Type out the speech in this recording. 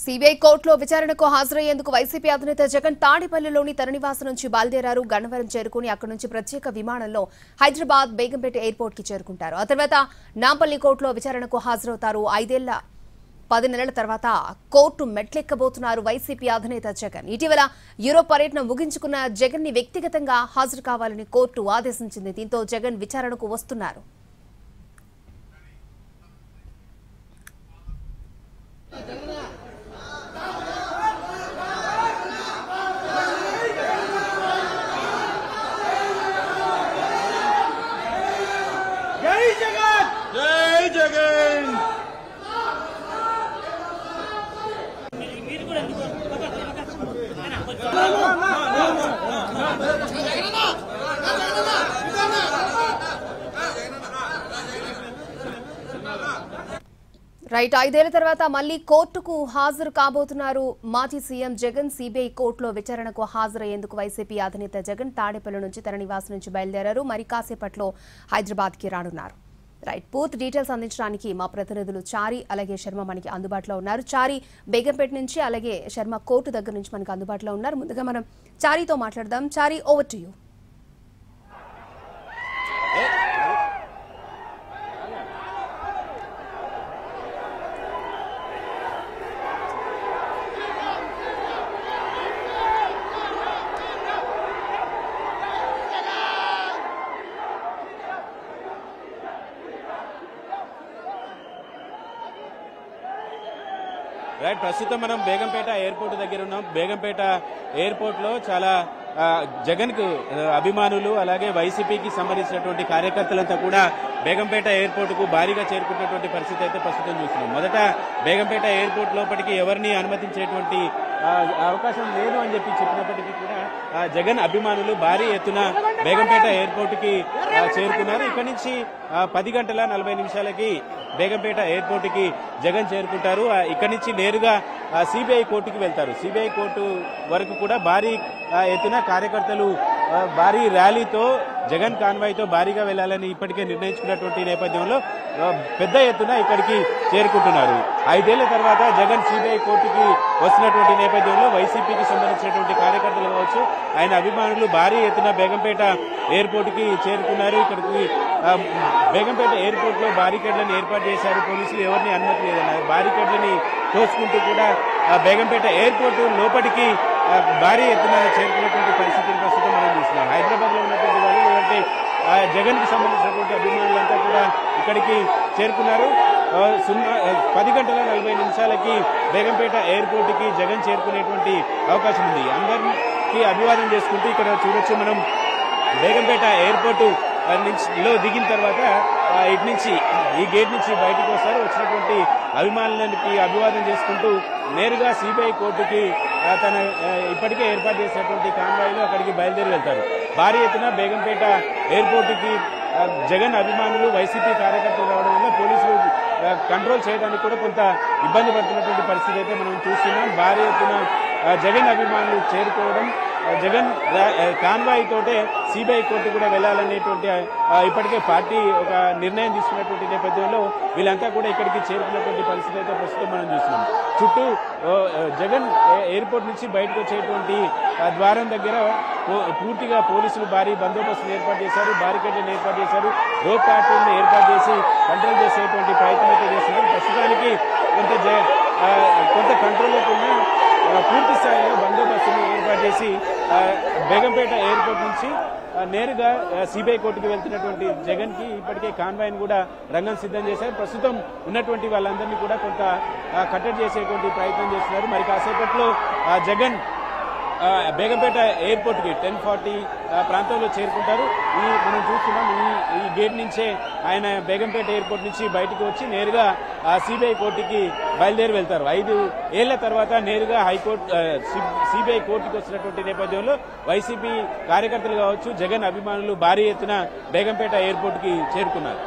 CBI కోర్టులో విచారణకు హాజరయ్యేందుకు YCP అధినేత జగన్ తాడేపల్లిలోని తన నివాసం నుంచి బయలుదేరారు. గన్నవరం చేరుకుని అక్కడి నుంచి ప్రత్యేక విమానంలో హైదరాబాద్ బేగంపేట ఎయిర్పోర్ట్ కి చేరుకుంటారు. ఆ తర్వాత నాంపల్లి కోర్టులో విచారణకు హాజరవుతారు. 10 నెలల తర్వాత కోర్టు మెట్లెక్కబోతున్నారు వైసీపీ అధినేత జగన్. ఇటీవల యూరోప్ పర్యటన ముగించుకున్న జగన్ ని వ్యక్తిగతంగా హాజరు కావాలని కోర్టు ఆదేశించింది. దీంతో జగన్ విచారణకు వస్తున్నారు. జై జగన్ జై జగన్ రైట్ 5 ఏళ్ల తర్వాత మళ్లీ కోర్టుకు హాజరు కాబోతున్నారు మాజీ సీఎం జగన్. సిబిఐ కోర్టులో విచారణకు హాజరయ్యేందుకు వైసీపీ అధినేత జగన్ తాడేపల్లి నుంచి తన నివాసం నుంచి బయలుదేరారు. మరి కాసేపట్లో హైదరాబాద్ కి రానున్నారు. రైట్, పూర్తి డీటెయిల్స్ అందించడానికి మా ప్రతినిధులు చారి అలాగే శర్మ మనకి అందుబాటులో ఉన్నారు. చారి బేగంపేట నుంచి అలాగే శర్మ కోర్టు దగ్గర నుంచి మనకి అందుబాటులో ఉన్నారు. ముందుగా మనం చారితో మాట్లాడదాం. చారి, ఓవర్ టు యూ. రైట్, ప్రస్తుతం మనం బేగంపేట ఎయిర్పోర్ట్ దగ్గర ఉన్నాం. బేగంపేట ఎయిర్పోర్ట్ లో చాలా జగన్ కు అభిమానులు అలాగే వైసీపీకి సంబంధించినటువంటి కార్యకర్తలంతా కూడా బేగంపేట ఎయిర్పోర్ట్ కు భారీగా చేరుకున్నటువంటి పరిస్థితి అయితే ప్రస్తుతం చూస్తున్నాం. మొదట బేగంపేట ఎయిర్పోర్ట్ లోపలికి ఎవరిని అనుమతించేటువంటి అవకాశం లేదు అని చెప్పినప్పటికీ కూడా జగన్ అభిమానులు భారీ ఎత్తున బేగంపేట ఎయిర్పోర్ట్ కి చేరుకున్నారు. ఇక్కడి నుంచి 10 గంటల 40 నిమిషాలకి బేగంపేట ఎయిర్పోర్ట్ కి జగన్ చేరుకుంటారు. ఇక్కడి నుంచి నేరుగా సిబిఐ కోర్టుకి వెళ్తారు. సిబిఐ కోర్టు వరకు కూడా భారీ ఎత్తున కార్యకర్తలు భారీ ర్యాలీతో జగన్ కాన్వాయ్తో భారీగా వెళ్లాలని ఇప్పటికే నిర్ణయించుకున్నటువంటి నేపథ్యంలో పెద్ద ఎత్తున ఇక్కడికి చేరుకుంటున్నారు. 5 ఏళ్ల తర్వాత జగన్ సిబిఐ కోర్టుకి వస్తున్నటువంటి నేపథ్యంలో వైసీపీకి సంబంధించినటువంటి కార్యకర్తలు కావచ్చు, ఆయన అభిమానులు భారీ ఎత్తున బేగంపేట ఎయిర్పోర్ట్ కి చేరుకున్నారు. ఇక్కడికి బేగంపేట ఎయిర్పోర్ట్ లో బారికేడ్లను ఏర్పాటు చేశారు. పోలీసులు ఎవరిని అనుమతి లేదన్నారు. బారికేడ్లని తోసుకుంటూ కూడా బేగంపేట ఎయిర్పోర్ట్ లోపలికి భారీ ఎత్తున చేరుకున్నటువంటి పరిస్థితిని ప్రస్తుతం మనం చూస్తున్నాం. హైదరాబాద్ లో ఉన్నటువంటి వాళ్ళు లేదంటే జగన్ కి సంబంధించినటువంటి అభిమానులంతా కూడా ఇక్కడికి చేరుకున్నారు. 10 గంటల 40 నిమిషాలకి బేగంపేట ఎయిర్పోర్ట్ కి జగన్ చేరుకునేటువంటి అవకాశం ఉంది. అందరికీ అభివాదం చేసుకుంటూ ఇక్కడ చూడొచ్చు మనం బేగంపేట ఎయిర్పోర్ట్ లో దిగిన తర్వాత ఇటు నుంచి ఈ గేట్ నుంచి బయటకు వస్తారు. వచ్చినటువంటి అభిమానులకి అభివాదం చేసుకుంటూ నేరుగా సిబిఐ కోర్టుకి తన ఇప్పటికే ఏర్పాటు చేసినటువంటి కాన్వాయ్లో అక్కడికి బయలుదేరి వెళ్తారు. భారీ ఎత్తున బేగంపేట ఎయిర్పోర్ట్ కి జగన్ అభిమానులు వైసీపీ కార్యకర్తలు రావడం వల్ల పోలీసులు కంట్రోల్ చేయడానికి కూడా కొంత ఇబ్బంది పడుతున్నటువంటి పరిస్థితి అయితే మనం చూస్తున్నాం. భారీ ఎత్తున జగన్ అభిమానులు చేరుకోవడం, జగన్ కాన్వాయ్ తోటే సిబిఐ కోర్టు కూడా వెళ్లాలనేటువంటి ఇప్పటికే పార్టీ ఒక నిర్ణయం తీసుకున్నటువంటి నేపథ్యంలో వీళ్ళంతా కూడా ఇక్కడికి చేరుకున్నటువంటి పరిస్థితి అయితే ప్రస్తుతం మనం చూస్తున్నాం. చుట్టూ జగన్ ఎయిర్పోర్ట్ నుంచి బయటకు వచ్చేటువంటి ద్వారం దగ్గర పూర్తిగా పోలీసులు భారీ బందోబస్తును ఏర్పాటు చేశారు. బారికేడ్లను ఏర్పాటు చేశారు. రోప్ కార్టూన్ను ఏర్పాటు చేసి కంట్రోల్ చేసేటువంటి ప్రయత్నం అయితే చేస్తున్నారు. ప్రస్తుతానికి కొంత కంట్రోల్లోకి ఉన్న పూర్తి స్థాయిలో బందోబస్తును ఏర్పాటు చేసి బేగంపేట ఎయిర్పోర్ట్ నుంచి నేరుగా సిబిఐ కోర్టుకు వెళ్తున్నటువంటి జగన్ కి ఇప్పటికే కాన్వాయ్ని కూడా రంగం సిద్ధం చేశారు. ప్రస్తుతం ఉన్నటువంటి వాళ్ళందరినీ కూడా కొంత కట్టడి చేసేటువంటి ప్రయత్నం చేస్తున్నారు. మరి కాసేపట్లో జగన్ బేగంపేట ఎయిర్పోర్ట్ కి 10:40 ప్రాంతంలో చేరుకుంటారు. మనం చూస్తున్నాం ఈ గేట్ నుంచే ఆయన బేగంపేట ఎయిర్పోర్ట్ నుంచి బయటకు వచ్చి నేరుగా సిబిఐ కోర్టుకి బయలుదేరి వెళ్తారు. 5 ఏళ్ల తర్వాత నేరుగా సిబిఐ కోర్టుకి వచ్చినటువంటి నేపథ్యంలో వైసీపీ కార్యకర్తలు కావచ్చు, జగన్ అభిమానులు భారీ ఎత్తున బేగంపేట ఎయిర్పోర్ట్ కి చేరుకున్నారు.